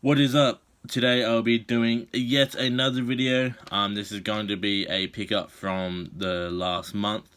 What is up? Today I'll be doing yet another video. This is going to be a pickup from the last month.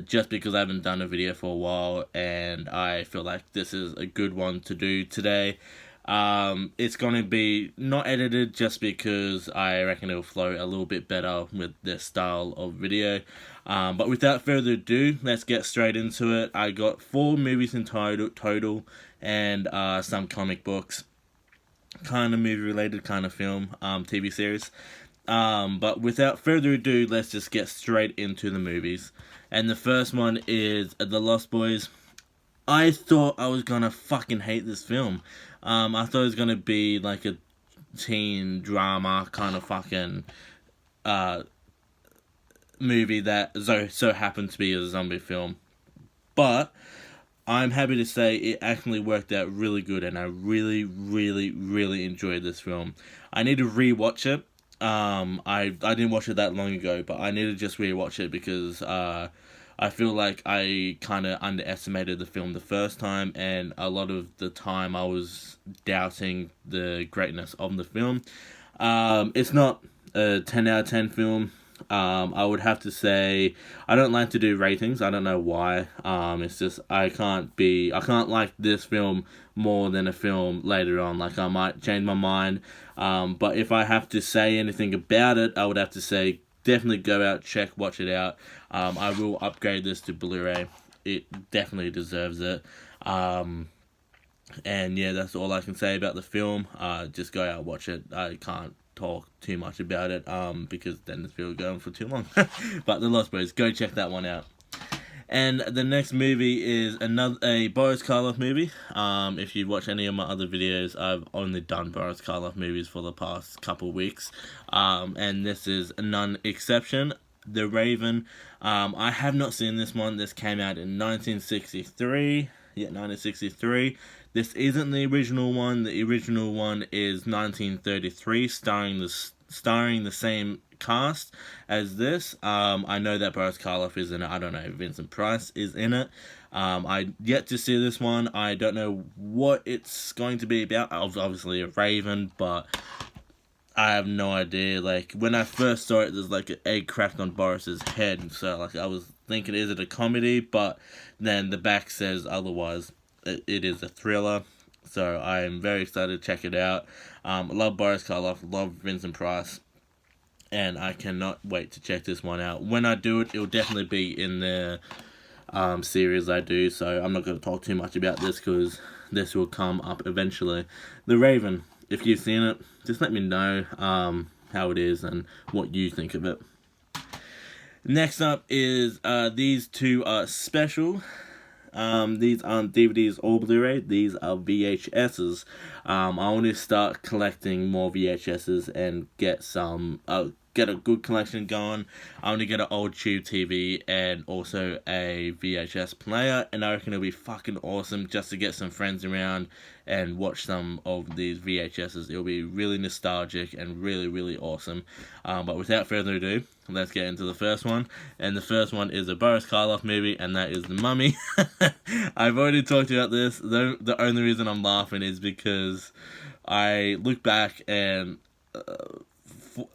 Just because I haven't done a video for a while and I feel like this is a good one to do today. It's going to be not edited just because I reckon it'll flow a little bit better with this style of video. But without further ado, let's get straight into it. I got 4 movies in total and some comic books. Kind of movie related, kind of film, TV series. But without further ado, let's just get straight into the movies. And the first one is The Lost Boys. I thought I was gonna fucking hate this film. I thought it was gonna be like a teen drama kind of fucking movie that so happened to be a zombie film. But I'm happy to say it actually worked out really good, and I really, really, really enjoyed this film. I need to rewatch it. I didn't watch it that long ago, but I need to just rewatch it because I feel like I kind of underestimated the film the first time, and a lot of the time I was doubting the greatness of the film. It's not a 10 out of 10 film. I would have to say I don't like to do ratings. I don't know why. It's just I can't like this film more than a film later on. Like I might change my mind. But if I have to say anything about it, I would have to say definitely go out, watch it out. I will upgrade this to Blu-ray. It definitely deserves it. And yeah, that's all I can say about the film. Just go out, watch it. I can't talk too much about it because then this video will go on for too long. But The Lost Boys, go check that one out. And the next movie is a Boris Karloff movie. If you watch any of my other videos, I've only done Boris Karloff movies for the past couple weeks. And this is none exception. The Raven. I have not seen this one. This came out in 1963. Yeah, 1963. This isn't the original one. The original one is 1933, starring the same cast as this. I know that Boris Karloff is in it. I don't know if Vincent Price is in it. I yet to see this one. I don't know what it's going to be about. Obviously a Raven, but I have no idea. Like when I first saw it, there's like an egg cracked on Boris's head. So like I was thinking, is it a comedy? But then the back says otherwise. It is a thriller. So I am very excited to check it out. I love Boris Karloff, love Vincent Price, and I cannot wait to check this one out. When I do it, it'll definitely be in the series I do. So I'm not going to talk too much about this because this will come up eventually. The Raven. If you've seen it, just let me know how it is and what you think of it. Next up is these two are special. These aren't DVDs or Blu-ray. These are VHSs. I want to start collecting more VHSs and get a good collection going. I want to get an old tube TV and also a VHS player, and I reckon it'll be fucking awesome just to get some friends around and watch some of these VHSs. It'll be really nostalgic and really, really awesome. But without further ado, let's get into the first one. And the first one is a Boris Karloff movie, and that is The Mummy. I've already talked about this. The only reason I'm laughing is because I look back and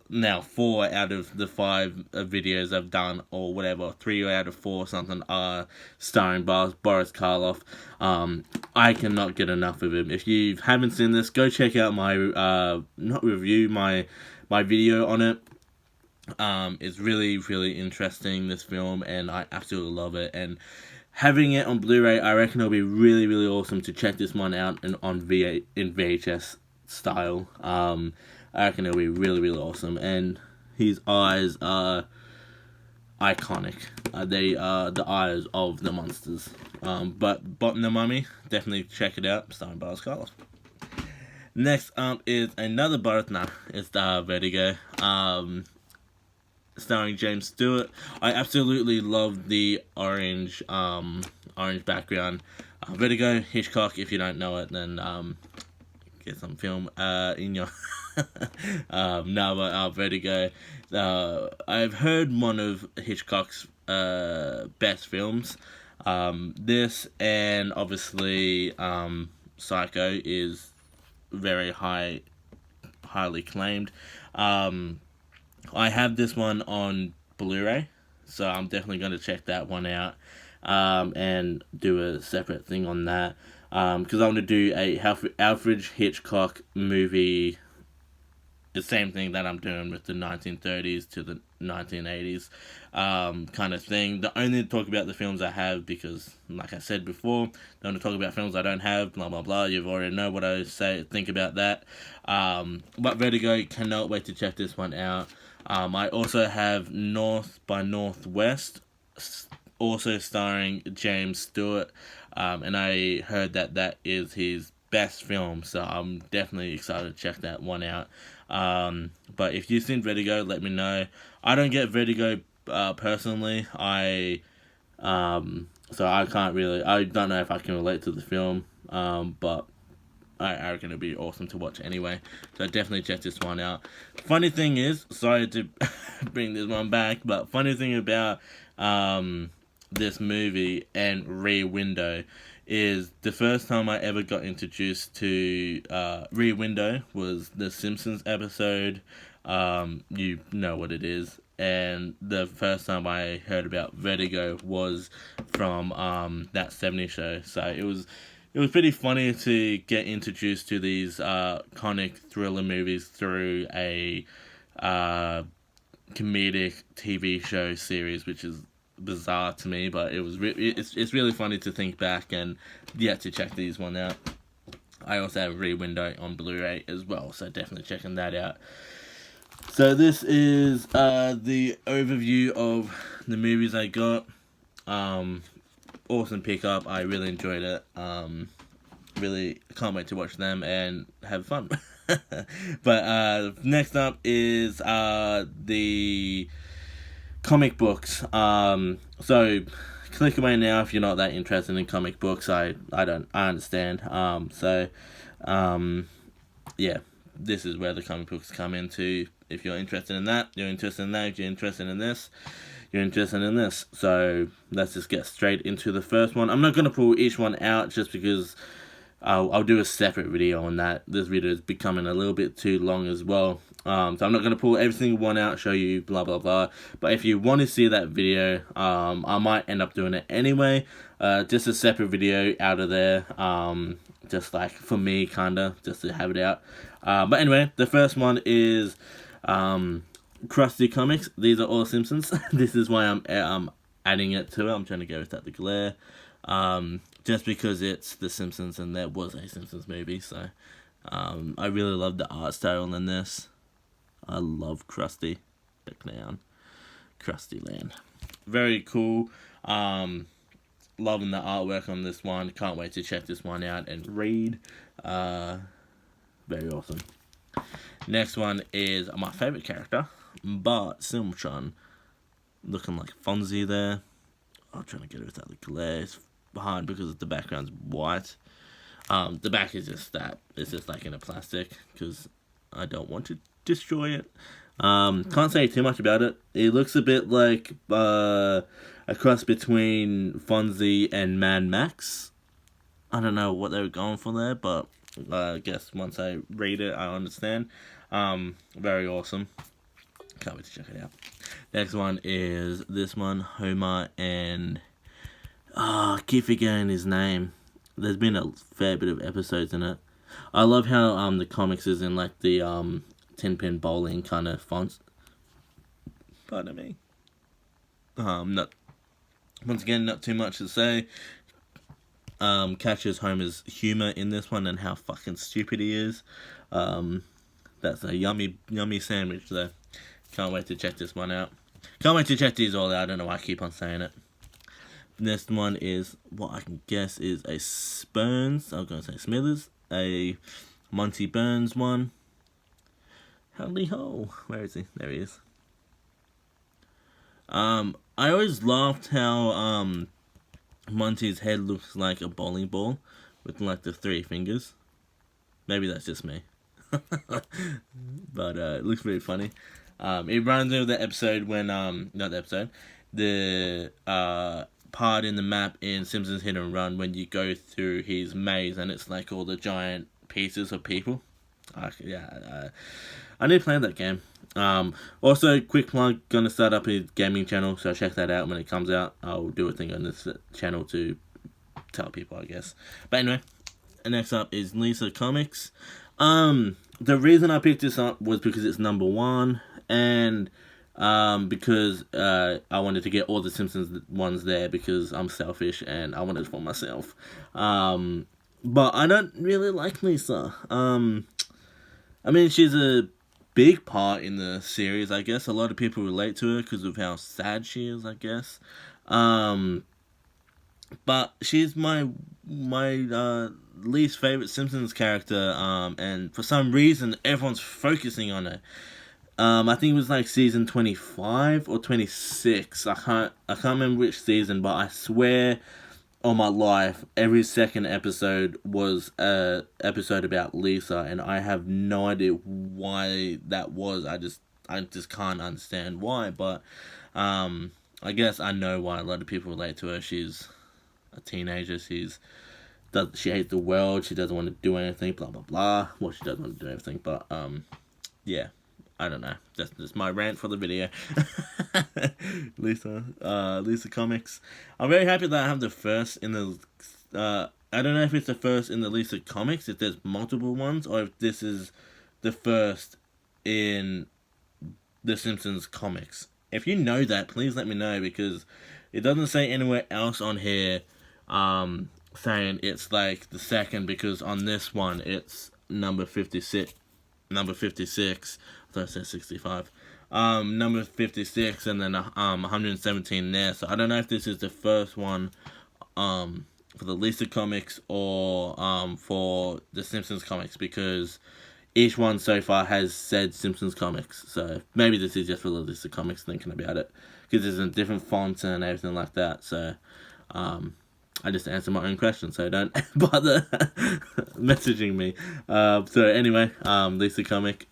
now 4 out of the 5 videos I've done, or whatever, 3 out of 4 something, are starring Boris Karloff. I cannot get enough of him. If you haven't seen this, go check out my my video on it. It's really, really interesting, this film, and I absolutely love it. And having it on Blu-ray, I reckon it'll be really, really awesome to check this one out in VHS style. I reckon it'll be really, really awesome. And his eyes are iconic. They are the eyes of the monsters. But The Mummy, definitely check it out, starring Boris Karloff. Next up is another it's Vertigo. Starring James Stewart. I absolutely love the orange background. Vertigo, Hitchcock. If you don't know it, then get some film in your Vertigo. I've heard one of Hitchcock's best films. This and obviously Psycho is very highly claimed. I have this one on Blu-ray, so I'm definitely going to check that one out, and do a separate thing on that, because I want to do a Alfred Hitchcock movie, the same thing that I'm doing with the 1930s to the 1980s kind of thing. The only talk about the films I have, because like I said before, don't want to talk about films I don't have, blah blah blah. You've already know what I think about that. But Vertigo, cannot wait to check this one out. I also have North by Northwest, also starring James Stewart, and I heard that is his best film, so I'm definitely excited to check that one out. But if you've seen Vertigo, let me know. I don't get Vertigo personally. So I can't really. I don't know if I can relate to the film. But I reckon it'd be awesome to watch anyway. So definitely check this one out. Funny thing is, sorry to bring this one back, but funny thing about this movie and Rear Window is the first time I ever got introduced to Rear Window was the Simpsons episode. You know what it is. And the first time I heard about Vertigo was from that 70s show. So it was pretty funny to get introduced to these iconic thriller movies through a comedic TV show series, which is bizarre to me, but it's really funny to think back and to check these one out. I also have Rear Window on Blu-ray as well, so definitely checking that out. So this is the overview of the movies I got. Awesome pickup. I really enjoyed it. Really can't wait to watch them and have fun. But next up is the comic books. So click away now if you're not that interested in comic books. I understand. This is where the comic books come into. If you're interested in that, you're interested in that. If you're interested in this, you're interested in this. So let's just get straight into the first one. I'm not going to pull each one out just because I'll do a separate video on that. This video is becoming a little bit too long as well. So I'm not going to pull every single one out, show you blah blah blah. But if you want to see that video, I might end up doing it anyway. Just a separate video out of there. Just like for me, kinda, just to have it out. But anyway, the first one is Krusty Comics. These are all Simpsons. This is why I'm adding it to it. I'm trying to go without the glare. Just because it's The Simpsons and there was a Simpsons movie, so I really love the art style in this. I love Krusty. Check down. Krusty Land. Very cool. Loving the artwork on this one. Can't wait to check this one out and read. Very awesome. Next one is my favourite character, Bart Simpson. Looking like Fonzie there. I'm trying to get it without the glare. It's hard because the background's white. The back is just that. It's just like in a plastic because I don't want to destroy it. Can't say too much about it. It looks a bit like a cross between Fonzie and Mad Max. I don't know what they were going for there, but I guess once I read it, I understand. Very awesome. Can't wait to check it out. Next one is this one, Homer and... I keep forgetting his name. There's been a fair bit of episodes in it. I love how the comics is in like the 10-pin bowling kind of fonts. Pardon me. Once again, not too much to say. Catches Homer's humor in this one and how fucking stupid he is. That's a yummy sandwich though. Can't wait to check this one out. Can't wait to check these all out. I don't know why I keep on saying it. Next one is what I can guess is a Burns. I'm going to say Smithers. A Monty Burns one. Howdy ho. Where is he? There he is. I always laughed how Monty's head looks like a bowling ball with like the 3 fingers. Maybe that's just me. But it looks very funny. It reminds me of the episode when not the episode, the part in the map in Simpsons Hit and Run when you go through his maze and it's like all the giant pieces of people. I need to play that game. Also, quick plug, gonna start up a gaming channel, so check that out when it comes out. I'll do a thing on this channel to tell people, I guess. But anyway, next up is Lisa Comics. The reason I picked this up was because it's number one, and because I wanted to get all the Simpsons ones there because I'm selfish and I wanted it for myself. But I don't really like Lisa. I mean, she's a big part in the series, I guess. A lot of people relate to her because of how sad she is, I guess. But she's my least favorite Simpsons character, and for some reason everyone's focusing on her. I think it was like season 25 or 26. I can't remember which season, but I swear on my life, every second episode was a episode about Lisa, and I have no idea why that was. I just can't understand why, but I guess I know why a lot of people relate to her. She's a teenager. She hates the world. She doesn't want to do anything. Blah blah blah. Well, she doesn't want to do everything, but yeah. I don't know. That's my rant for the video. Lisa Comics. I'm very happy that I have the first in the. I don't know if it's the first in the Lisa Comics, if there's multiple ones, or if this is the first in the Simpsons comics. If you know that, please let me know, because it doesn't say anywhere else on here saying it's like the second, because on this one it's number 56. I thought I said 65. Number 56, and then 117 there. So I don't know if this is the first one for the Lisa comics or for the Simpsons comics, because each one so far has said Simpsons comics. So maybe this is just for the Lisa comics, thinking about it, because there's a different font and everything like that. So I just answer my own question, so don't bother messaging me. So anyway, Lisa comic,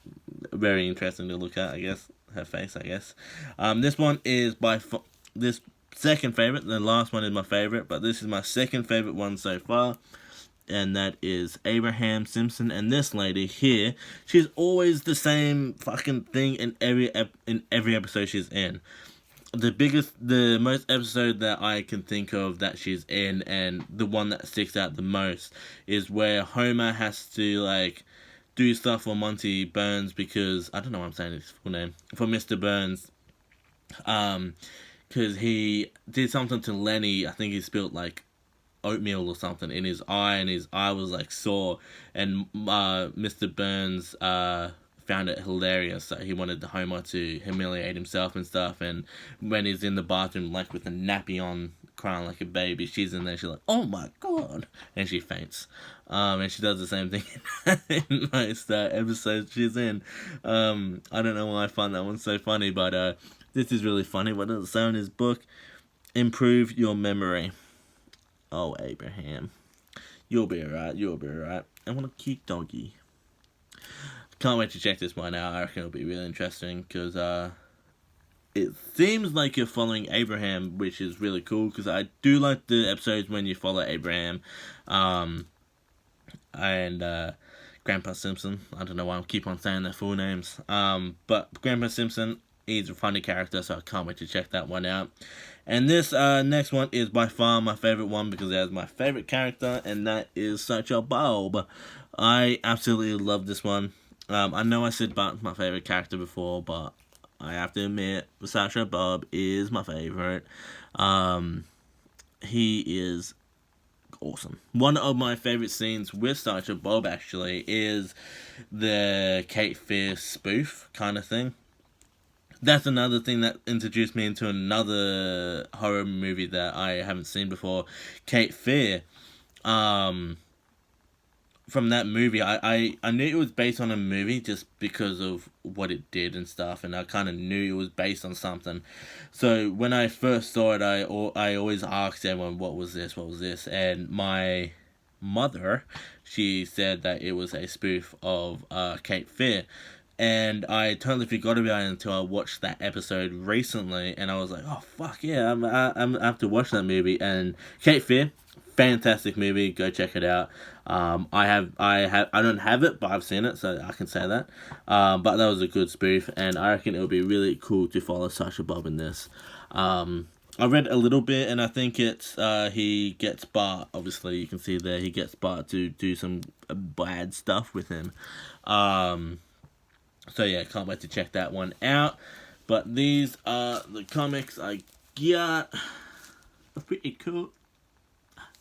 very interesting to look at, I guess. Her face, I guess. This one is this second favorite. The last one is my favorite, but this is my second favorite one so far, and that is Abraham Simpson. And this lady here, she's always the same fucking thing in every episode she's in. The most episode that I can think of that she's in, and the one that sticks out the most, is where Homer has to like do stuff for Monty Burns, because I don't know why I'm saying his full name, for Mr. Burns, because he did something to Lenny. I think he spilled like oatmeal or something in his eye, and his eye was like sore, and Mr. Burns found it hilarious that he wanted the Homer to humiliate himself and stuff. And when he's in the bathroom, like with a nappy on, crying like a baby, she's in there, she's like, oh my god, and she faints. And she does the same thing in most episodes she's in. I don't know why I find that one so funny, but this is really funny. What does it say in his book? Improve your memory. Oh, Abraham, you'll be alright, I want a cute doggy. Can't wait to check this one out. I reckon it'll be really interesting, because it seems like you're following Abraham, which is really cool, because I do like the episodes when you follow Abraham and Grandpa Simpson. I don't know why I keep on saying their full names. But Grandpa Simpson, he's a funny character, so I can't wait to check that one out. And this next one is by far my favorite one, because it has my favorite character, and that is Sideshow Bob. I absolutely love this one. I know I said Bart's my favorite character before, but I have to admit, Sideshow Bob is my favorite. He is awesome. One of my favorite scenes with Sideshow Bob, actually, is the Cape Fear spoof kind of thing. That's another thing that introduced me into another horror movie that I haven't seen before, Cape Fear. From that movie, I knew it was based on a movie just because of what it did and stuff, and I kind of knew it was based on something. So when I first saw it, I always asked everyone, what was this? And my mother, she said that it was a spoof of Cape Fear. And I totally forgot about it until I watched that episode recently, and I was like, oh fuck yeah, I have to watch that movie. And Cape Fear, fantastic movie, go check it out. I don't have it, but I've seen it, so I can say that. But that was a good spoof, and I reckon it would be really cool to follow Sacha Bob in this. I read a little bit, and I think it's he gets Bart. Obviously, you can see there he gets Bart to do some bad stuff with him. So yeah, can't wait to check that one out. But these are the comics I got. A pretty cool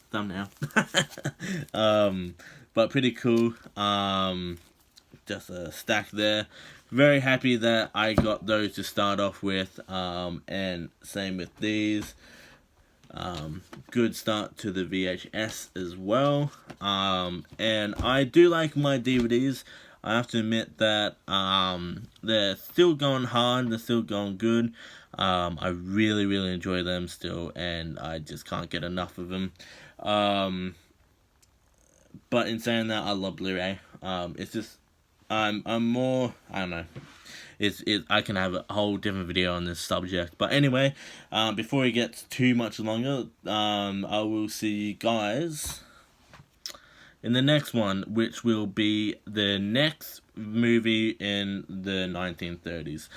thumbnail. But pretty cool. Just a stack there. Very happy that I got those to start off with. And same with these. Good start to the VHS as well. And I do like my DVDs. I have to admit that they're still going hard, they're still going good. I really, really enjoy them still, and I just can't get enough of them. But in saying that, I love Blu-ray. It's just I'm more, I don't know. I can have a whole different video on this subject. But anyway, before it gets too much longer, I will see you guys in the next one, which will be the next movie in the 1930s.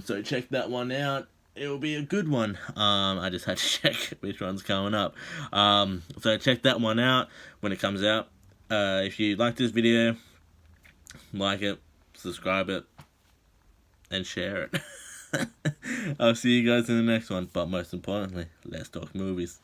So check that one out. It will be a good one. I just had to check which one's coming up. So check that one out when it comes out. If you like this video, like it, subscribe it, and share it. I'll see you guys in the next one. But most importantly, let's talk movies.